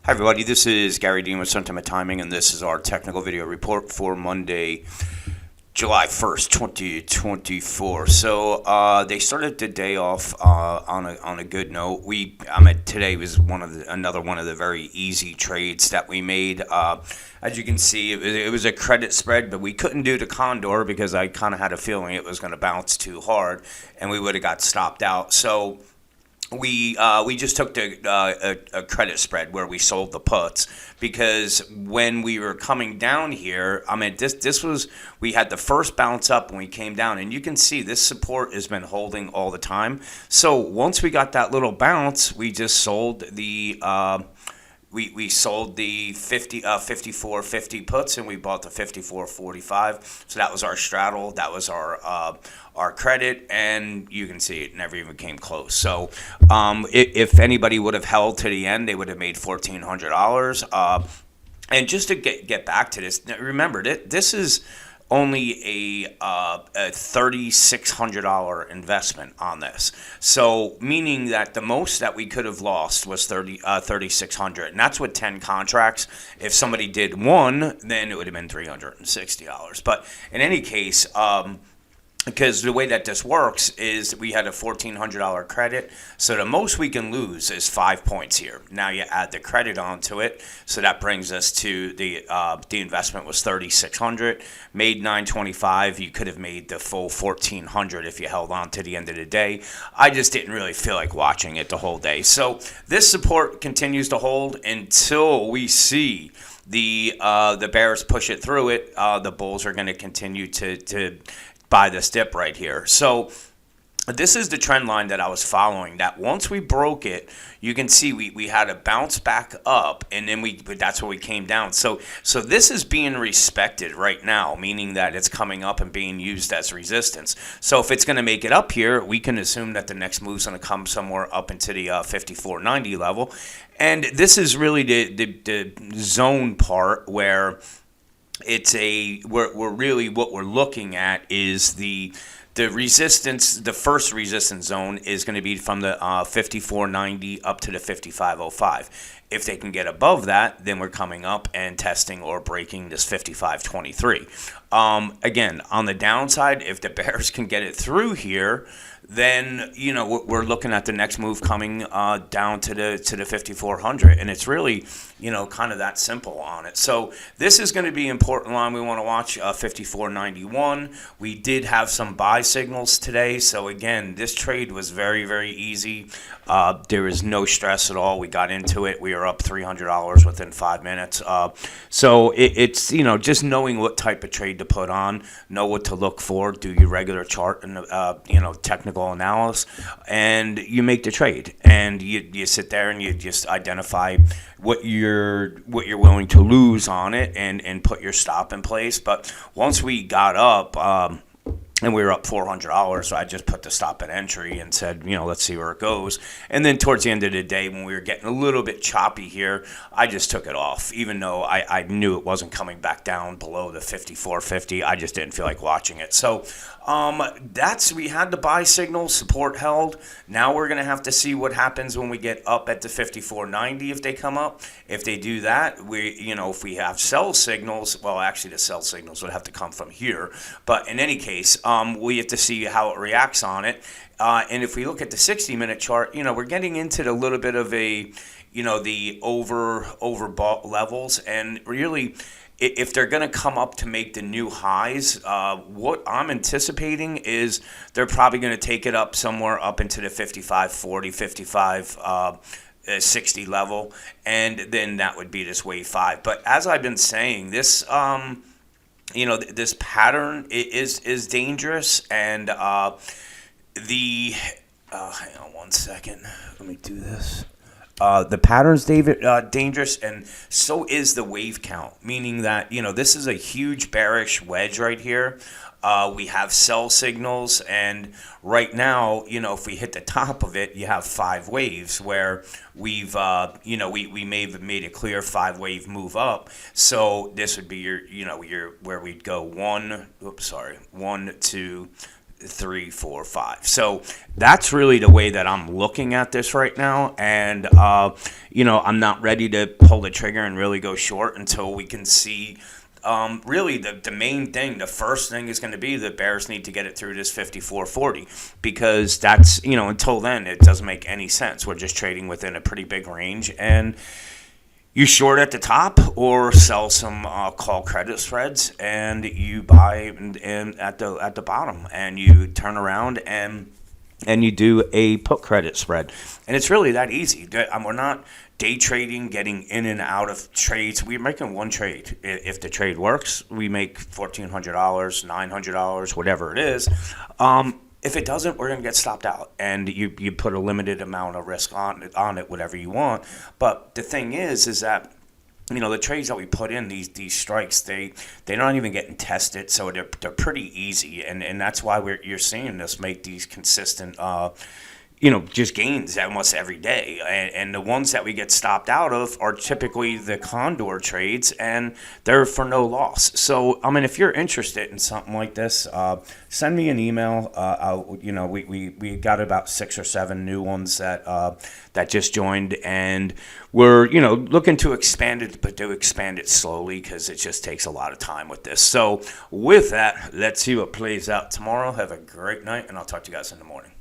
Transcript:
Hi, everybody. This is Gary Dean with Sentiment Timing, and this is our technical video report for Monday, July 1st, 2024. So they started the day off on a good note. Today was another one of the very easy trades that we made. As you can see, it was a credit spread, but we couldn't do the Condor because I kind of had a feeling it was going to bounce too hard, and we would have got stopped out. So we just took a credit spread where we sold the puts, because when we were coming down here, this was, we had the first bounce up when we came down, and you can see this support has been holding all the time. So once we got that little bounce, we just sold the we sold the 54.50 puts, and we bought the 54.45. So that was our straddle. That was our credit, and you can see it never even came close. So if anybody would have held to the end, they would have made $1,400. And just to get back to this, remember this is only a $3,600 investment on this. So meaning that the most that we could have lost was $3,600, and that's with 10 contracts. If somebody did one, then it would have been $360. But in any case, because the way that this works is we had a $1,400 credit, so the most we can lose is 5 points here. Now you add the credit onto it, so that brings us to the investment was $3,600, made $925. You could have made the full $1,400 if you held on to the end of the day. I just didn't really feel like watching it the whole day. So this support continues to hold until we see the bears push it through it. The bulls are going to continue to buy this dip right here. So this is the trend line that I was following, that once we broke it, you can see we had a bounce back up, and then that's where we came down. So this is being respected right now, meaning that it's coming up and being used as resistance. So if it's going to make it up here, we can assume that the next move is going to come somewhere up into the 54.90 level. And this is really the zone part where we're really, what we're looking at is the resistance. The first resistance zone is going to be from the 54.90 up to the 55.05. If they can get above that, then we're coming up and testing or breaking this 55.23. Again, on the downside, if the bears can get it through here, then we're looking at the next move coming down to the 5,400, and it's really kind of that simple on it. So this is going to be an important line we want to watch. 54.91. We did have some buy signals today, so again, this trade was very, very easy. There was no stress at all. We got into it. We were up $300 within 5 minutes. So it's just knowing what type of trade to put on, know what to look for, do your regular chart and technical analysis, and you make the trade, and you sit there and you just identify what you're willing to lose on it, and put your stop in place. But once we got up, and we were up $400, so I just put the stop at entry and said, let's see where it goes. And then towards the end of the day, when we were getting a little bit choppy here, I just took it off. Even though I knew it wasn't coming back down below the 54.50, I just didn't feel like watching it. So we had the buy signal, support held. Now we're going to have to see what happens when we get up at the 54.90 if they come up. If they do that, if we have sell signals, well, actually the sell signals would have to come from here. But in any case, we have to see how it reacts on it. And if we look at the 60-minute chart, we're getting into a little bit of the overbought levels. And really, if they're going to come up to make the new highs, what I'm anticipating is they're probably going to take it up somewhere up into the 55.40, 55.60 level. And then that would be this wave 5. But as I've been saying, this this pattern is dangerous, and hang on one second. Let me do this. The pattern's dangerous, and so is the wave count, meaning that, this is a huge bearish wedge right here. We have sell signals, and right now, if we hit the top of it, you have 5 waves where we've, we may have made a clear 5-wave move up. So this would be your where we'd go 1, 2, 3, 4, 5. So that's really the way that I'm looking at this right now. And, I'm not ready to pull the trigger and really go short until we can see. Really, the main thing, the first thing is going to be the Bears need to get it through this 54.40, because that's, until then, it doesn't make any sense. We're just trading within a pretty big range. And you short at the top or sell some call credit spreads, and you buy and at the bottom, and you turn around and you do a put credit spread. And it's really that easy. We're not day trading, getting in and out of trades. We're making one trade. If the trade works, we make $1,400, $900, whatever it is. If it doesn't, we're going to get stopped out, and you put a limited amount of risk on it, whatever you want. But the thing is that the trades that we put in, these strikes, they're not even getting tested, so they're pretty easy, and that's why you're seeing us make these consistent just gains almost every day. And the ones that we get stopped out of are typically the condor trades, and they're for no loss. So, if you're interested in something like this, send me an email. We got about 6 or 7 new ones that just joined, and we're, looking to expand it, but to expand it slowly, because it just takes a lot of time with this. So with that, let's see what plays out tomorrow. Have a great night, and I'll talk to you guys in the morning.